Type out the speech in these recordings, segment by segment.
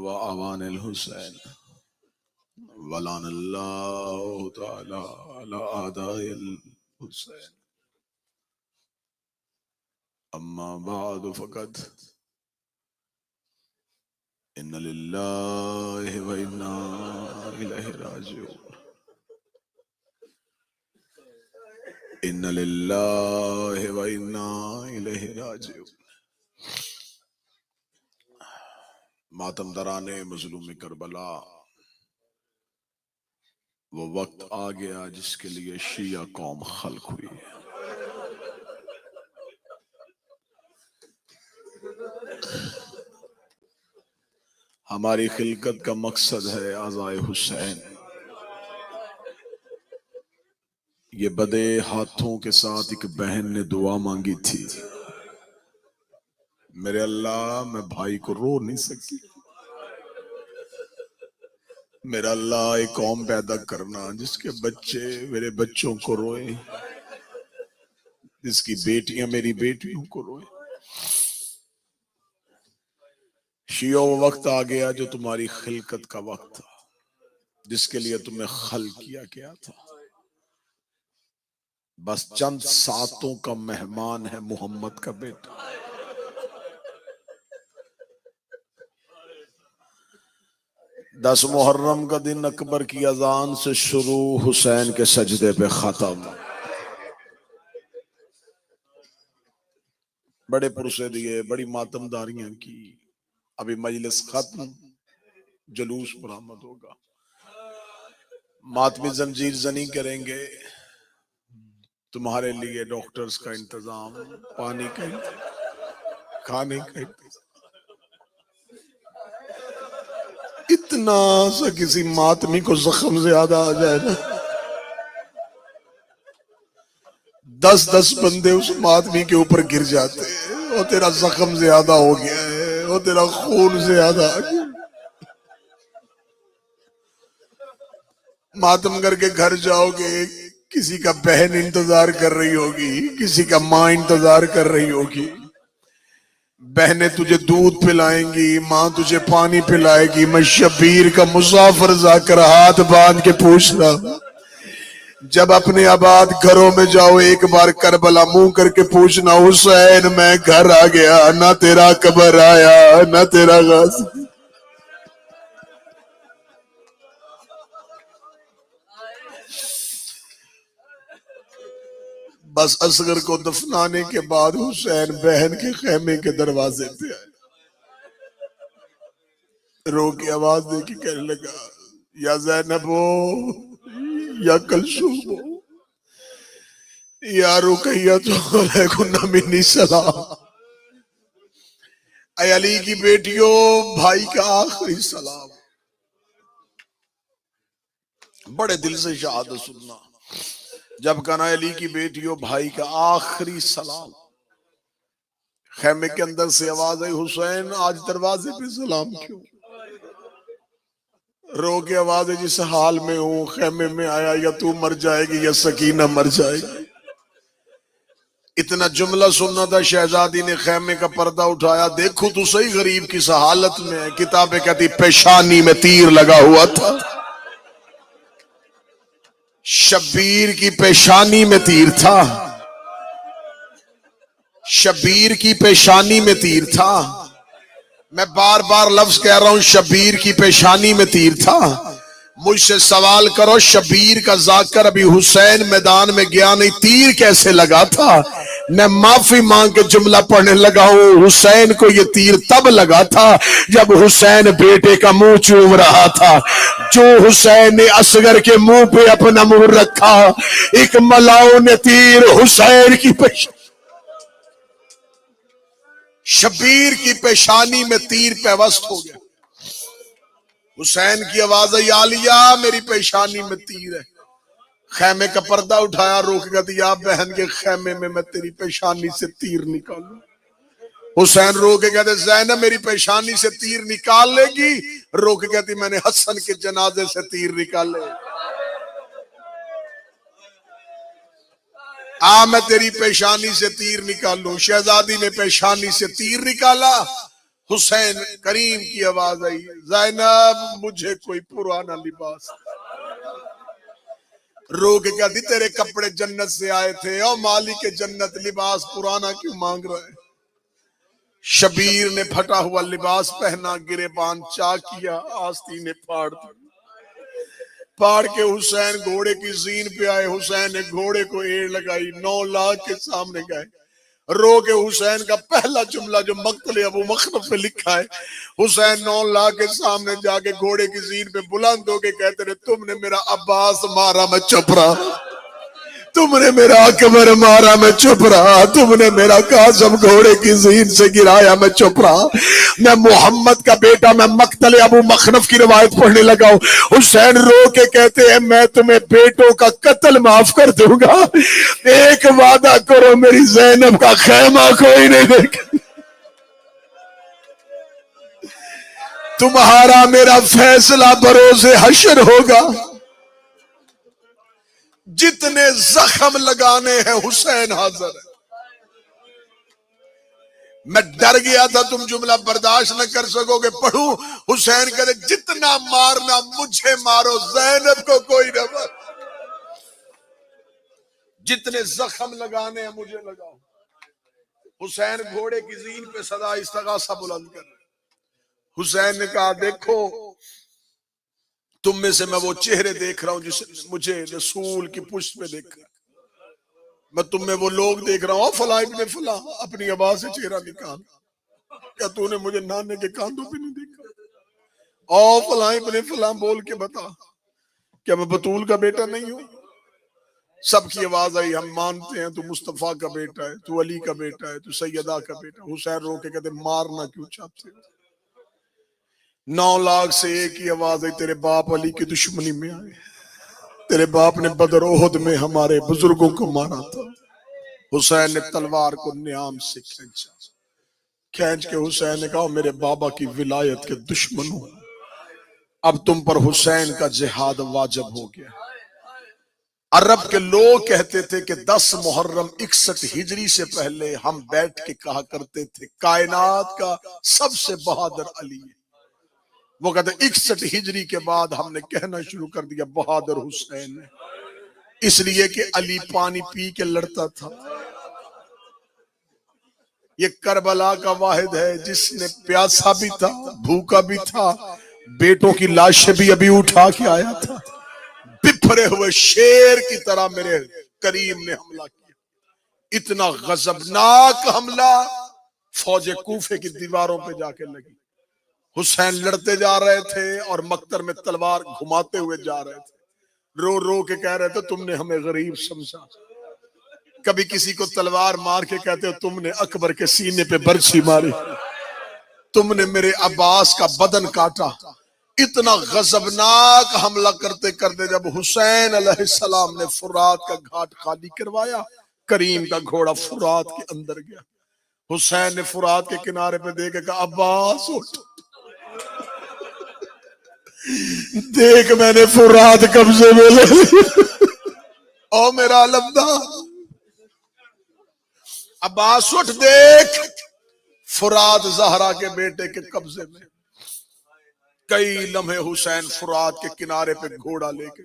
وأوان الحسين ولعن الله تعالى على أعداء الحسين. أما بعد فقد إن لله وإنا إليه راجعون. إن لله وإنا إليه راجعون. ماتم درانے مظلوم کربلا، وہ وقت آ گیا جس کے لیے شیعہ قوم خلق ہوئی ہے۔ ہماری خلقت کا مقصد ہے اعضائے حسین۔ یہ بدے ہاتھوں کے ساتھ ایک بہن نے دعا مانگی تھی، میرے اللہ میں بھائی کو رو نہیں سکی، میرا اللہ ایک قوم پیدا کرنا جس کے بچے میرے بچوں کو روئیں، جس کی بیٹیاں میری بیٹیوں کو روئیں۔ شیعوں وہ وقت آ گیا جو تمہاری خلقت کا وقت تھا، جس کے لیے تمہیں خلق کیا گیا تھا۔ بس چند ساتوں کا مہمان ہے محمد کا بیٹا۔ 10 محرم کا دن اکبر کی اذان سے شروع، حسین کے سجدے پہ ختم۔ بڑے پرسے دیے، بڑی ماتمداریاں کی، ابھی مجلس ختم، جلوس برآمد ہوگا، ماتمی زنجیر زنی کریں گے، تمہارے لیے ڈاکٹرز کا انتظام، پانی کا انتظام، کھانے کا انتظام۔ اتنا سا کسی ماتمی کو زخم زیادہ آ جائے نا، 10 بندے اس ماتمی کے اوپر گر جاتے ہیں، وہ تیرا زخم زیادہ ہو گیا ہے، وہ تیرا خون زیادہ آ گیا۔ ماتم کر کے گھر جاؤ گے، کسی کا بہن انتظار کر رہی ہوگی، کسی کا ماں انتظار کر رہی ہوگی، بہنیں تجھے دودھ پلائیں گی، ماں تجھے پانی پلائے گی۔ میں شبیر کا مسافر جا کر ہاتھ باندھ کے پوچھ رہا ہوں، جب اپنے آباد گھروں میں جاؤ ایک بار کربلا منہ کر کے پوچھنا، حسین میں گھر آ گیا، نہ تیرا قبر آیا نہ تیرا غازی۔ بس اصغر کو دفنانے کے بعد حسین بہن کے خیمے کے دروازے پہ آئے، رو کے آواز دے کے کہنے لگا، یا زینب ہو یا کلثوم ہو یا رقیہ علیکم منی سلام، اے علی کی بیٹیوں بھائی کا آخری سلام۔ بڑے دل سے شہادت سننا، جب کہنا علی کی بیٹیوں بھائی کا آخری سلام، خیمے کے اندر سے آواز آئی، حسین آج دروازے پہ سلام کیوں؟ رو کے آواز ہے، جس حال میں ہوں خیمے میں آیا، یا تو مر جائے گی یا سکینہ مر جائے گی۔ اتنا جملہ سننا تھا، شہزادی نے خیمے کا پردہ اٹھایا، دیکھو تو صحیح غریب کس حالت میں ہے، کتابیں کہتی پیشانی میں تیر لگا ہوا تھا، شبیر کی پیشانی میں تیر تھا، شبیر کی پیشانی میں تیر تھا۔ میں بار بار لفظ کہہ رہا ہوں، شبیر کی پیشانی میں تیر تھا۔ مجھ سے سوال کرو، شبیر کا ذاکر ابھی حسین میدان میں گیا نہیں، تیر کیسے لگا تھا؟ میں معافی مانگ کے جملہ پڑھنے لگا ہوں، حسین کو یہ تیر تب لگا تھا جب حسین بیٹے کا منہ چوم رہا تھا۔ جو حسین نے اصغر کے منہ پہ اپنا منہ رکھا، ایک ملاؤن تیر حسین کی پیشانی، شبیر کی پیشانی میں تیر پیوست ہو گیا۔ حسین کی آواز ہے، یا علیہ میری پیشانی میں تیر ہے۔ خیمے کا پردہ اٹھایا، روک کے دیا، بہن کے خیمے میں میں تیری پیشانی سے تیر نکالوں۔ حسین رو کے کہتے، زینب میری پیشانی سے تیر نکال لے گی؟ رو کے کہتی، میں نے حسن کے جنازے سے تیر نکالے، میں تیری پیشانی سے تیر نکالوں۔ شہزادی نے پیشانی سے تیر نکالا، حسین کریم کی آواز آئی، زینب مجھے کوئی پرانا لباس۔ رو کے کہتی تیرے کپڑے جنت سے آئے تھے، او مالک جنت لباس پرانا کیوں مانگ رہے؟ شبیر نے پھٹا ہوا لباس پہنا، گریبان چاک کیا، آستینے پھاڑ دی، پھاڑ کے حسین گھوڑے کی زین پہ آئے۔ حسین نے گھوڑے کو ایڑ لگائی، 9 لاکھ کے سامنے گئے۔ رو کے حسین کا پہلا جملہ جو مقتل ابو مخنف پہ لکھا ہے، حسین 9 لاکھ کے سامنے جا کے گھوڑے کی زین پہ بلند ہو کے کہتے رہے، تم نے میرا عباس مارا میں چپ رہا، تم نے میرا اکبر مارا میں چپ رہا، تم نے میرا قاسم گھوڑے کی زین سے گرایا میں چپ رہا، میں محمد کا بیٹا، میں مقتل ابو مخنف کی روایت پڑھنے لگا ہوں۔ حسین رو کے کہتے ہیں میں تمہیں بیٹوں کا قتل معاف کر دوں گا، ایک وعدہ کرو میری زینب کا خیمہ کوئی نہیں دیکھے، تمہارا میرا فیصلہ بروز حشر ہوگا۔ جتنے زخم لگانے ہیں حسین حاضر ہے۔ میں ڈر گیا تھا تم جملہ برداشت نہ کر سکو گے، پڑھوں حسین کہتے جتنا مارنا مجھے مارو، زینب کو کوئی نہ مار، جتنے زخم لگانے ہیں مجھے لگاؤ۔ حسین گھوڑے کی زین پہ صدا استغاثہ بلند کر رہے۔ حسین نے کہا دیکھو تم میں سے میں وہ چہرے دیکھ رہا ہوں جسے مجھے رسول کی پشت میں دیکھ رہا ہوں، میں تم میں وہ لوگ دیکھ رہا ہوں، فلاں ابن فلاں، اپنی آواز سے چہرہ نکال، کیا تو نے مجھے نانے کے کاندھوں پہ نہیں دیکھا؟ او فلاں ابن فلاں بول کے بتا، کیا میں بطول کا بیٹا نہیں ہوں؟ سب کی آواز آئی، ہم مانتے ہیں تو مصطفیٰ کا بیٹا ہے، تو علی کا بیٹا ہے، تو سیدہ کا بیٹا۔ حسین رو کے کہتے مارنا کیوں چاہتے ہو؟ 9 لاکھ سے ایک ہی آواز ہے، تیرے باپ علی کی دشمنی میں آئے، تیرے باپ نے بدر احد میں ہمارے بزرگوں کو مارا تھا۔ حسین نے تلوار کو نیام سے کھینچا، کھینچ کے حسین نے کہا میرے بابا کی ولایت کے دشمنوں، اب تم پر حسین کا جہاد واجب ہو گیا۔ عرب کے لوگ کہتے تھے کہ 10 محرم 61 ہجری سے پہلے ہم بیٹھ کے کہا کرتے تھے کائنات کا سب سے بہادر علی ہے۔ وہ کہتے 61 ہجری کے بعد ہم نے کہنا شروع کر دیا بہادر حسین ہے، اس لیے کہ علی پانی پی کے لڑتا تھا۔ یہ کربلا کا واحد ہے جس نے پیاسا بھی تھا، بھوکا بھی تھا، بیٹوں کی لاشیں بھی ابھی اٹھا کے آیا تھا، بپھرے ہوئے شیر کی طرح میرے کریم نے حملہ کیا، اتنا غضبناک حملہ فوج کوفے کی دیواروں پہ جا کے لگی۔ حسین لڑتے جا رہے تھے اور مقتل میں تلوار گھماتے ہوئے جا رہے تھے، رو رو کے کہہ رہے تھے تم نے ہمیں غریب سمجھا۔ کبھی کسی کو تلوار مار کے کہتے ہو تم نے اکبر کے سینے پہ برچھی ماری، تم نے میرے عباس کا بدن کاٹا۔ اتنا غضبناک حملہ کرتے کرتے جب حسین علیہ السلام نے فرات کا گھاٹ خالی کروایا، کریم کا گھوڑا فرات کے اندر گیا۔ حسین نے فرات کے کنارے پہ دیکھ کے کہا عباس اٹھ، دیکھ میں نے فرات قبضے میں لے لی، او میرا علمدار عباس اٹھ، دیکھ فرات زہرا کے بیٹے کے قبضے میں۔ کئی لمحے حسین فرات کے کنارے پہ گھوڑا لے کے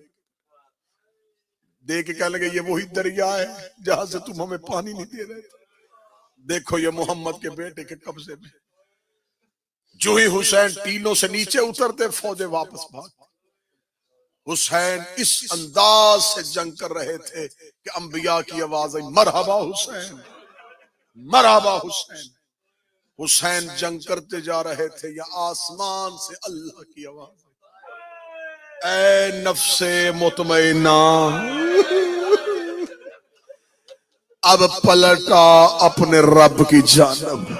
دیکھ کے کہنے لگے یہ وہی دریا ہے جہاں سے تم ہمیں پانی نہیں دے رہے تھے، دیکھو یہ محمد کے بیٹے کے قبضے میں۔ جو ہی حسین ٹیلوں سے نیچے اترتے فوجیں واپس بھاگتے۔ حسین اس انداز سے جنگ کر رہے تھے کہ انبیاء کی آواز آئی مرحبا حسین، مرحبا حسین۔ حسین جنگ کرتے جا رہے تھے یا آسمان سے اللہ کی آواز اے نفس مطمئنہ اب پلٹا اپنے رب کی جانب۔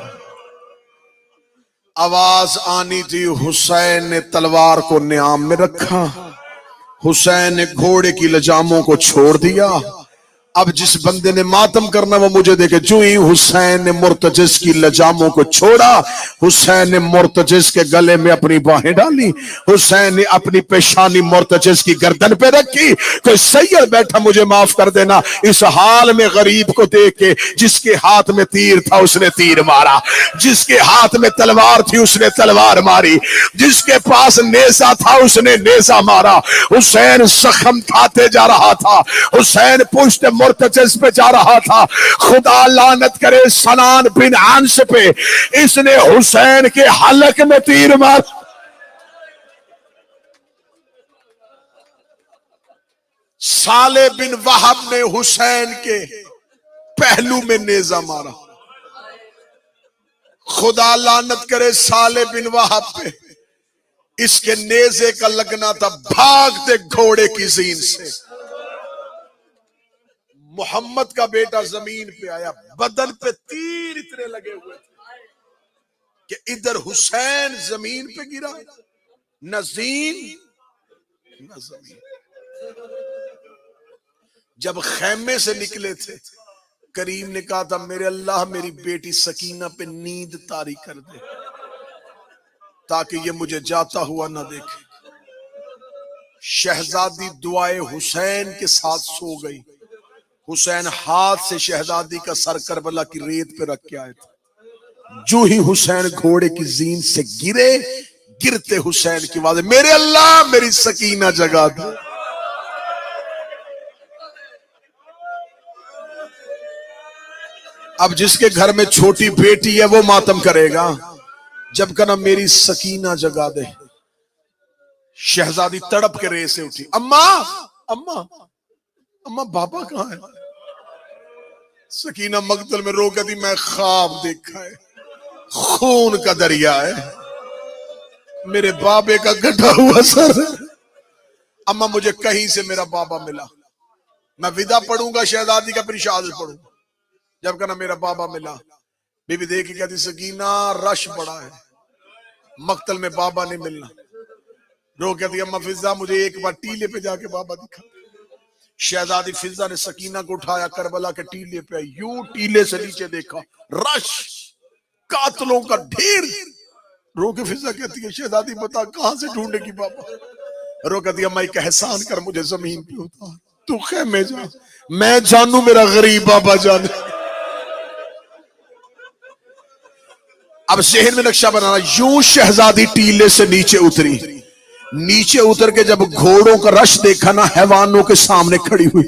آواز آنی تھی، حسین نے تلوار کو نیام میں رکھا، حسین نے گھوڑے کی لجاموں کو چھوڑ دیا، اب جس بندے نے ماتم کرنا وہ مجھے دیکھے، جو ہی حسین نے مرتجز کی لجاموں کو چھوڑا، حسین نے مرتجز کے گلے میں اپنی باہیں ڈالی، حسین نے اپنی پیشانی مرتجز کی گردن پہ رکھی، کوئی سید بیٹھا مجھے معاف کر دینا، اس حال میں غریب کو دیکھ کے جس کے ہاتھ میں تیر تھا اس نے تیر مارا، جس کے ہاتھ میں تلوار تھی اس نے تلوار ماری، جس کے پاس نیزہ تھا اس نے نیزہ مارا۔ حسین زخم کھاتے جا رہا تھا، حسین پشت مرتجز پہ جا رہا تھا۔ خدا لعنت کرے سنان بن عنس پہ، اس نے حسین کے حلق میں تیر مار۔ صالح بن وہب نے حسین کے پہلو میں نیزہ مارا۔ خدا لعنت کرے صالح بن وہب پہ، اس کے نیزے کا لگنا تھا بھاگتے گھوڑے کی زین سے۔ محمد کا بیٹا زمین پہ آیا، بدن پہ تیر اتنے لگے ہوئے تھے کہ ادھر حسین زمین پہ گرا، نہ زین نہ زمین۔ جب خیمے سے نکلے تھے، کریم نے کہا تھا میرے اللہ میری بیٹی سکینہ پہ نیند طاری کر دے تاکہ یہ مجھے جاتا ہوا نہ دیکھے۔ شہزادی دعائے حسین کے ساتھ سو گئی۔ حسین ہاتھ سے شہزادی کا سر کربلا کی ریت پہ رکھ کے آئے تھے۔ جو ہی حسین گھوڑے کی زین سے گرے، گرتے حسین کی آواز میرے اللہ میری سکینہ جگا دے۔ اب جس کے گھر میں چھوٹی بیٹی ہے وہ ماتم کرے گا، جب کہنا میری سکینہ جگا دے۔ شہزادی تڑپ کے ریت سے اٹھی، اماں اماں اماں بابا کہاں ہے؟ سکینہ مقتل میں رو کے دی میں خواب دیکھا ہے، خون کا دریا ہے، میرے بابے کا گٹا ہوا سر ہے۔ اماں مجھے کہیں سے میرا بابا ملا، میں ودا پڑھوں گا شہزادی کا پھر شہادت پڑھوں گا۔ جب کہنا میرا بابا ملا، بی بی دیکھ کے کہتی سکینہ رش بڑا ہے، مقتل میں بابا نہیں ملنا۔ رو کہتی اماں فضا مجھے ایک بار ٹیلے پہ جا کے بابا دکھا۔ شہزادی فضا نے سکینہ کو اٹھایا، کربلا کے ٹیلے پہ یوں ٹیلے سے نیچے دیکھا، رش قاتلوں کا ڈھیر۔ رو کے فضا کہتی ہے شہزادی بتا کہاں سے ڈھونڈے گی بابا؟ رو کہتی اماں ایک احسان کر مجھے زمین پہ اتار، تو خیمے جا، میں جانوں میرا غریب بابا جانے۔ اب ذہن میں نقشہ بنانا، یوں شہزادی ٹیلے سے نیچے اتری، نیچے اتر کے جب گھوڑوں کا رش دیکھا نا، حیوانوں کے سامنے کھڑی ہوئی،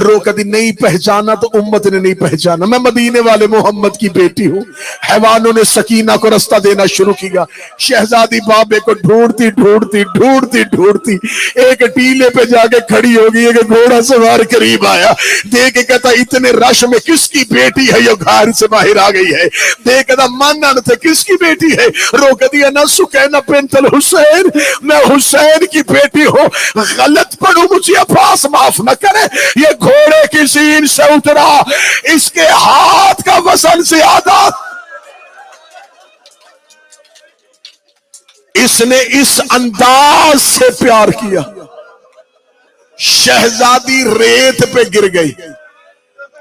رو کہتی نہیں پہچانا تو امت نے نہیں پہچانا، میں مدینے والے محمد کی بیٹی ہوں۔ حیوانوں نے سکینہ کو رستہ دینا شروع کیا۔ شہزادی بابے کو ڈھونڈتی ڈھونڈتی ڈھونڈتی ڈھونڈتی ایک ٹیلے پہ جا کے کھڑی ہو گئی، ایک گھوڑا سوار قریب آیا، دیکھ کے کہتا اتنے رش میں کس کی بیٹی ہے یہ گھر سے باہر آ گئی ہے؟ دیکھ کہتا مانن تھے کس کی بیٹی ہے؟ رو کہتی ہے نا سکینہ بنت الحسین، میں حسین کی بیٹی ہو، غلط پڑھوں مجھے عباس معاف نہ کرے۔ یہ گھوڑے کی زین سے اترا، اس کے ہاتھ کا وزن زیادہ، اس نے اس انداز سے پیار کیا۔ شہزادی ریت پہ گر گئی۔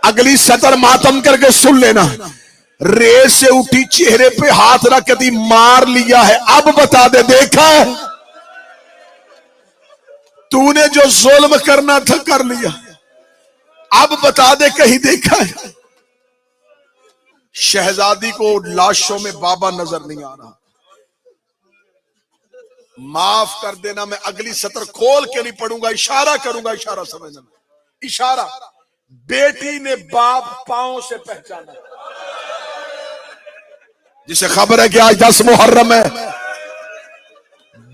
اگلی سطر ماتم کر کے سن لینا، ریت سے اٹھی، چہرے پہ ہاتھ رکھ دی، مار لیا ہے، اب بتا دے دیکھا ہے تو نے جو ظلم کرنا تھا کر لیا، اب بتا دے کہیں دیکھا ہے؟ شہزادی کو لاشوں میں بابا نظر نہیں آ رہا۔ معاف کر دینا، میں اگلی سطر کھول کے نہیں پڑھوں گا، اشارہ کروں گا، اشارہ سمجھنا، اشارہ۔ بیٹی نے باپ پاؤں سے پہچانا، جسے خبر ہے کہ آج 10 محرم ہے،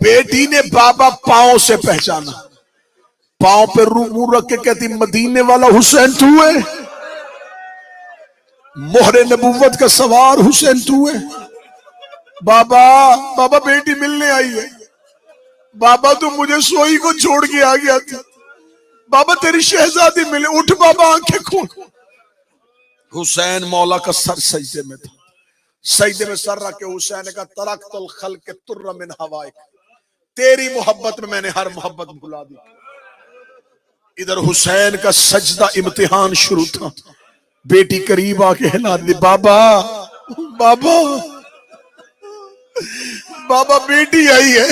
بیٹی نے بابا پاؤں سے پہچانا، پاؤں پہ منہ رکھ کے کہتی مدینے والا حسین تو ہے، مہر نبوت کا سوار حسین تو ہے۔ بابا بابا بیٹی ملنے آئی ہے، بابا تو مجھے سوئی کو چھوڑ کے آ گیا تھا، بابا تیری شہزادی ملے، اٹھ بابا آنکھیں کھول۔ حسین مولا کا سر سجدے میں تھا، سجدے میں سر رکھ کے حسین نے کہا ترکت الخلق تر من ہوائک، تیری محبت میں نے ہر محبت بھلا دی۔ ادھر حسین کا سجدہ امتحان شروع تھا. بیٹی قریب آ کے ہلا دی, بابا بابا بابا بیٹی آئی ہے.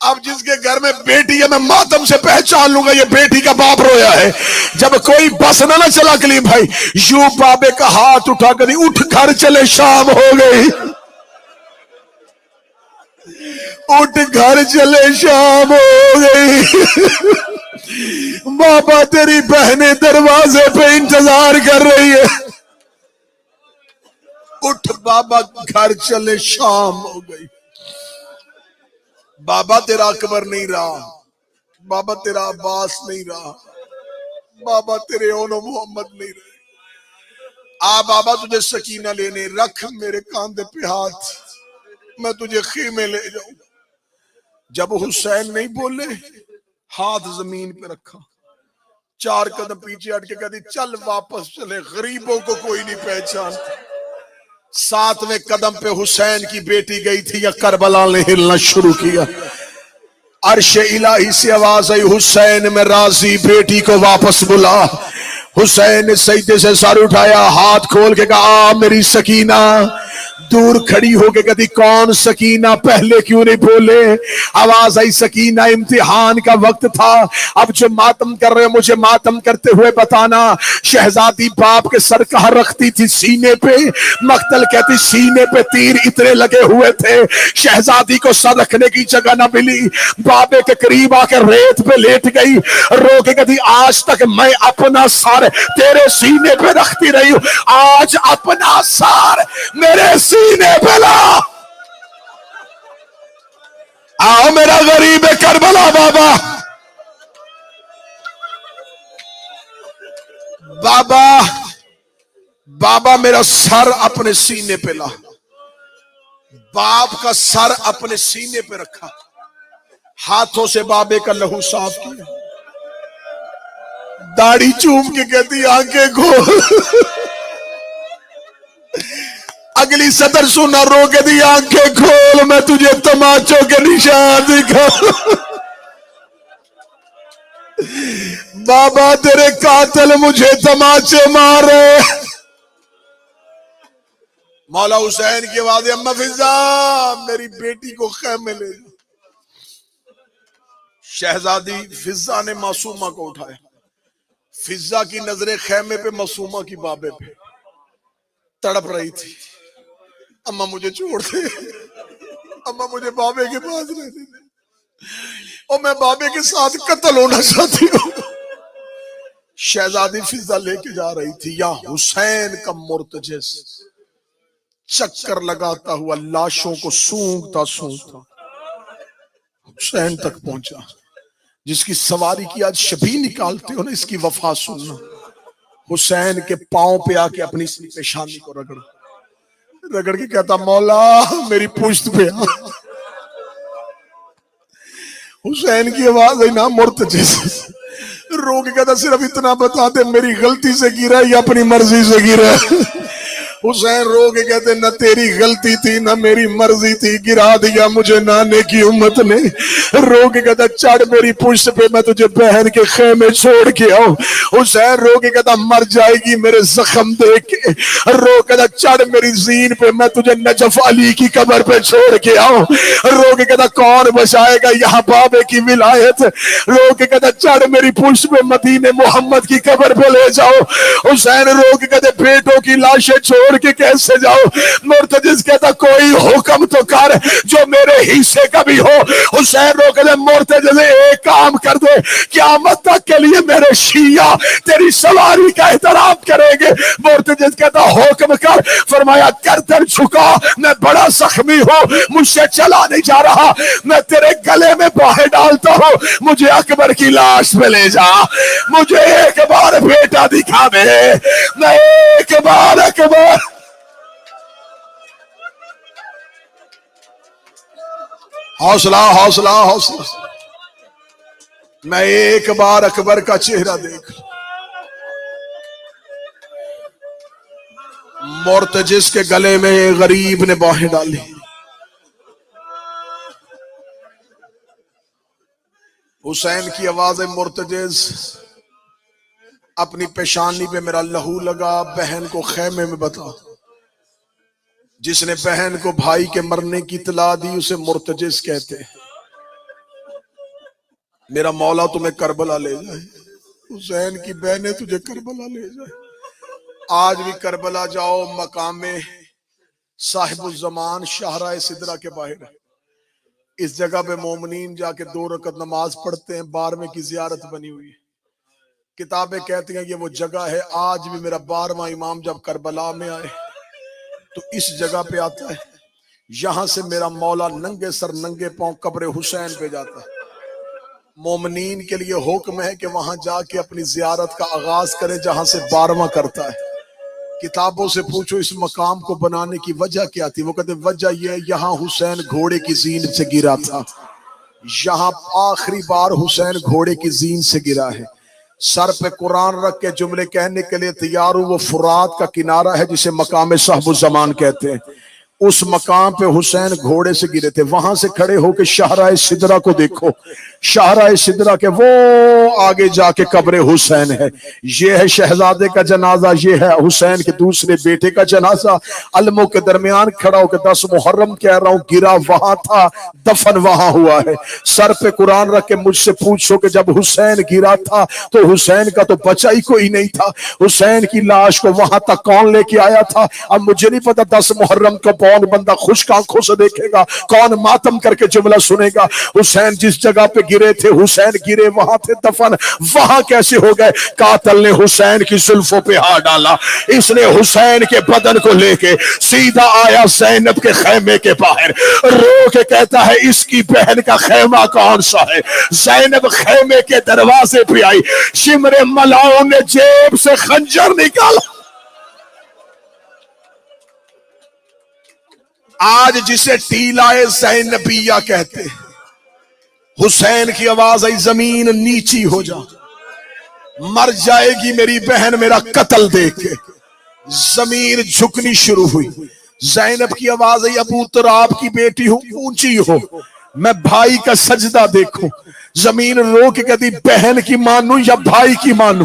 اب جس کے گھر میں بیٹی ہے میں ماتم سے پہچان لوں گا یہ بیٹی کا باپ رویا ہے. جب کوئی بس نہ چلا کلیم بھائی, یوں بابے کا ہاتھ اٹھا کر اٹھ گھر چلے شام ہو گئی, اٹھ گھر چلے شام ہو گئی. بابا تیری بہنیں دروازے پہ انتظار کر رہی ہے. اٹھ بابا گھر چلے شام ہو گئی. بابا تیرا اکبر نہیں رہا, بابا تیرا عباس نہیں رہا, بابا تیرے اونو محمد نہیں رہے. بابا تجھے سکینہ لینے, رکھ میرے کاندھے پہ ہاتھ, میں تجھے خیمے لے جاؤں. جب حسین نہیں بولے ہاتھ زمین پہ رکھا, 4 قدم پیچھے ہٹ کے کہتی چل واپس چلے, غریبوں کو کوئی نہیں پہچانتا. 7ویں قدم پہ حسین کی بیٹی گئی تھی یا کربلا نے ہلنا شروع کیا. عرش الہی سے آواز آئی, حسین میں راضی, بیٹی کو واپس بلا. حسین نے سجدے سے سر اٹھایا, ہاتھ کھول کے کہا میری سکینہ. دور کھڑی ہو کے کہتی کون سکینہ, پہلے کیوں نہیں بولے؟ آواز آئی سکینہ امتحان کا وقت تھا, اب جو ماتم کر رہے مجھے ماتم کرتے ہوئے بتانا. شہزادی باپ کے سر کہاں رکھتی تھی؟ سینے پہ. مقتل کہتی سینے پہ تیر اتنے لگے ہوئے تھے شہزادی کو سر رکھنے کی جگہ نہ ملی. بابے کے قریب آ کے ریت پہ لیٹ گئی, رو کے کہتی آج تک میں اپنا سر تیرے سینے پہ رکھتی رہی ہوں, آج اپنا سر میرے سینے پہ لا. آؤ میرا غریب کربلا بابا. بابا بابا میرا سر اپنے سینے پہ لا. باپ کا سر اپنے سینے پہ رکھا, ہاتھوں سے بابے کا لہو صاف کیا, داڑھی چوم کے کہتی آنکھیں کھول. اگلی سطر سنا, رو کے دی آنکھیں کھول, میں تجھے تماچوں کے نشان دکھا. بابا تیرے قاتل مجھے تماچے مارے. مولا حسین کی آواز, اما فضا میری بیٹی کو خیمے لے جا. شہزادی فضا نے معصومہ کو اٹھایا. فضا کی نظریں خیمے پہ, معصومہ کی بابے پہ. تڑپ رہی تھی, اما مجھے چھوڑ دے, اما مجھے بابے کے پاس رہنے دے, اور میں بابے کے ساتھ قتل ہونا چاہتی ہوں. شہزادی فضا لے کے جا رہی تھی, یا حسین کا مرتجز چکر لگاتا ہوا لاشوں کو سونگتا سونگتا حسین تک پہنچا. جس کی سواری کی آج شبیہ نکالتے ہو نا, اس کی وفا سننا. حسین کے پاؤں پہ آ کے اپنی پیشانی کو رگڑ کے کہتا مولا میری پشت پہ آ. حسین کی آواز ہے نا مرتجز, رو کے کہتا صرف اتنا بتا دے میری غلطی سے گرا یا اپنی مرضی سے گرا. حسین رو کے کہتے نہ تیری غلطی تھی نہ میری مرضی تھی, گرا دیا مجھے نانے کی امت نے. رو کے کہتا چڑھ میری پشت پہ, میں تجھے بہن کے خیمے چھوڑ کے آؤں. حسین رو کے کہتا مر جائے گی میرے زخم دیکھ کے. رو کے کہتا چڑھ میری زین پہ, میں تجھے نجف علی کی قبر پہ چھوڑ کے آؤں. رو کے کہتا کون بچائے گا یہاں بابے کی ولایت. رو کے کہتا چڑھ میری پشت پہ, مدینے محمد کی قبر پہ لے جاؤ. حسین رو کے کہتے بیٹوں کی لاشیں چھوڑ کے کیسے جاؤ؟ مرتجز کہتا کوئی حکم تو کر جو میرے حصے کا بھی ہو. حسین رو کہتے مرتجز ایک کام کر دے, قیامت تک کے لیے میرے شیعہ تیری سواری کا احترام کریں گے. مرتجز کہتا حکم کر. فرمایا گردن جھکا, میں بڑا زخمی ہوں, مجھ سے چلا نہیں جا رہا, میں تیرے گلے میں باہیں ڈالتا ہوں, مجھے اکبر کی لاش پہ لے جا, مجھے ایک بار بیٹا دکھا دے, میں ایک بار اکبر. حوصلہ حوصلہ حوصلہ, میں ایک بار اکبر کا چہرہ دیکھ. مرتجز کے گلے میں غریب نے باہیں ڈالی. حسین کی آواز مرتجز، اپنی پیشانی پہ میرا لہو لگا، بہن کو خیمے میں بتا۔ جس نے بہن کو بھائی کے مرنے کی اطلاع دی اسے مرتجز کہتے ہیں۔ میرا مولا تمہیں کربلا لے جائے، حسین کی بہنیں تجھے کربلا لے جائے۔ آج بھی کربلا جاؤ، مقام صاحب الزمان شاہراہ سدرہ کے باہر ہے۔ اس جگہ پہ مومنین جا کے 2 رکعت نماز پڑھتے ہیں، 12ویں کی زیارت بنی ہوئی ہے۔ کتابیں کہتی ہیں یہ وہ جگہ ہے۔ آج بھی میرا 12واں امام جب کربلا میں آئے تو اس جگہ پہ آتا ہے، یہاں سے میرا مولا ننگے سر ننگے پاؤں قبر حسین پہ جاتا ہے۔ مومنین کے لیے حکم ہے کہ وہاں جا کے اپنی زیارت کا آغاز کرے جہاں سے 12واں کرتا ہے۔ کتابوں سے پوچھو اس مقام کو بنانے کی وجہ کیا تھی، وہ کہتے وجہ یہ ہے یہاں حسین گھوڑے کی زین سے گرا تھا، یہاں آخری بار حسین گھوڑے کی زین سے گرا ہے۔ سر پہ قرآن رکھ کے جملے کہنے کے لیے تیار ہوں۔ وہ فرات کا کنارہ ہے جسے مقام صاحب الزمان کہتے ہیں، اس مقام پہ حسین گھوڑے سے گرے تھے۔ وہاں سے کھڑے ہو کے شاہراہ سدرہ کو دیکھو، شاہراہ سدرہ کے وہ آگے جا کے قبر حسین ہے۔ یہ ہے شہزادے کا جنازہ، یہ ہے حسین کے دوسرے بیٹے کا جنازہ۔ علموں کے درمیان کھڑا ہو کے 10 محرم کہہ رہا ہوں، گرا وہاں تھا، دفن وہاں ہوا ہے۔ سر پہ قرآن رکھ کے مجھ سے پوچھو کہ جب حسین گرا تھا تو حسین کا تو بچہ ہی کوئی نہیں تھا، حسین کی لاش کو وہاں تک کون لے کے آیا تھا؟ اب مجھے نہیں پتا 10 محرم کو کون بندہ خشک آنکھوں سے دیکھے گا، کون ماتم کر کے جملہ سنے گا۔ حسین جس جگہ پہ گرے تھے، حسین گرے وہاں تھے، دفن وہاں کیسے ہو گئے؟ قاتل نے حسین کی زلفوں پہ ہاتھ ڈالا، اس نے حسین کے بدن کو لے کے سیدھا آیا زینب کے خیمے کے باہر، رو کے کہتا ہے اس کی بہن کا خیمہ کون سا ہے؟ زینب خیمے کے دروازے پہ آئی، شمر ملاؤں نے جیب سے خنجر نکالا۔ آج جسے ٹیلائے زینبیہ کہتے ہیں، حسین کی آواز آئی زمین نیچی ہو جا، مر جائے گی میری بہن میرا قتل دیکھ کے۔ زمین جھکنی شروع ہوئی، زینب کی آواز آئی ابو تراب کی بیٹی ہوں، اونچی ہو، میں بھائی کا سجدہ دیکھوں۔ زمین رو کے کہتی بہن کی مانوں یا بھائی کی مانوں؟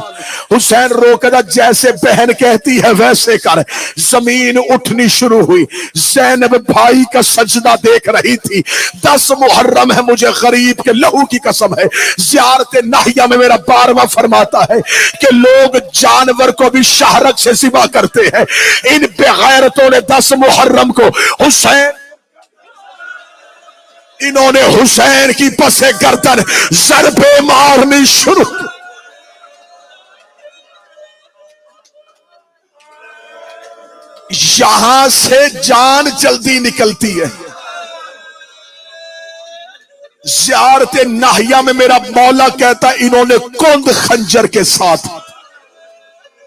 حسین رو کے جیسے بہن کہتی ہے ویسے کر۔ زمین اٹھنی شروع ہوئی، زینب بھائی کا سجدہ دیکھ رہی تھی۔ 10 محرم ہے، مجھے غریب کے لہو کی قسم ہے، زیارت ناہیہ میں میرا 12واں فرماتا ہے کہ لوگ جانور کو بھی شہرک سے ذبح کرتے ہیں، ان بغیرتوں نے 10 محرم کو حسین، انہوں نے حسین کی پسے گردن ضربے مارنی شروع۔ یہاں سے جان جلدی نکلتی ہے۔ زیارت ناہیہ میں میرا مولا کہتا ہے انہوں نے کند خنجر کے ساتھ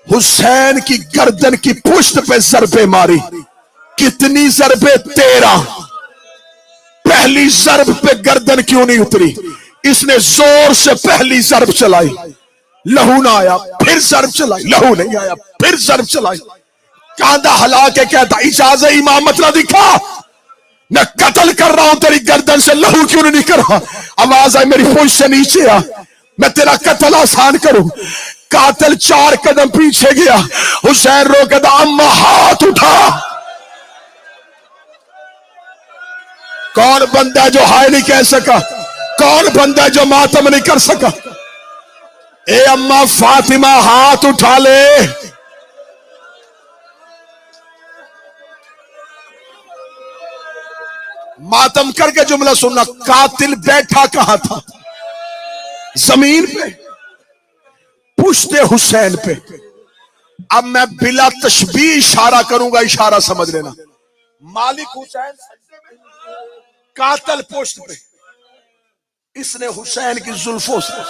حسین کی گردن کی پشت پہ ضربے ماری۔ کتنی ضربے؟ 13۔ پہلی ضرب پہ گردن کیوں نہیں اتری؟ اس نے زور سے پہلی ضرب چلائی، لہو نہ آیا، پھر ضرب چلائی، لہو نہیں آیا، پھر ضرب چلائی۔ کاندھا ہلا کے کہتا اجازت امامت نہ دکھا، میں قتل کر رہا ہوں تیری گردن سے، لہو کیوں نہیں کر رہا؟ آواز آئی میری پوچھ سے نیچے آ، میں تیرا قتل آسان کروں۔ قاتل 4 قدم پیچھے گیا، حسین رو کے دا اما ہاتھ اٹھا۔ کون بندہ جو ہائے نہیں کہہ سکا؟ کون بندہ جو ماتم نہیں کر سکا؟ اے اما فاطمہ ہاتھ اٹھا لے۔ ماتم کر کے جملہ سننا، قاتل بیٹھا کہاں تھا؟ زمین پہ، پشت حسین پہ۔ اب میں بلا تشبیہ اشارہ کروں گا، اشارہ سمجھ لینا۔ مالک حسین قاتل پشت پہ، اس نے حسین کی زلفوں سے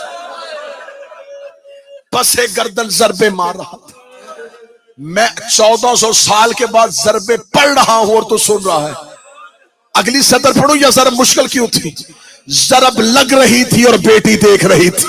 پسے گردن ضربے مار رہا تھا۔ میں 1400 سال کے بعد ضربے پڑھ رہا ہوں اور تو سن رہا ہے۔ اگلی سطر پڑھوں یا ضرب مشکل کیوں تھی؟ ضرب لگ رہی تھی اور بیٹی دیکھ رہی تھی۔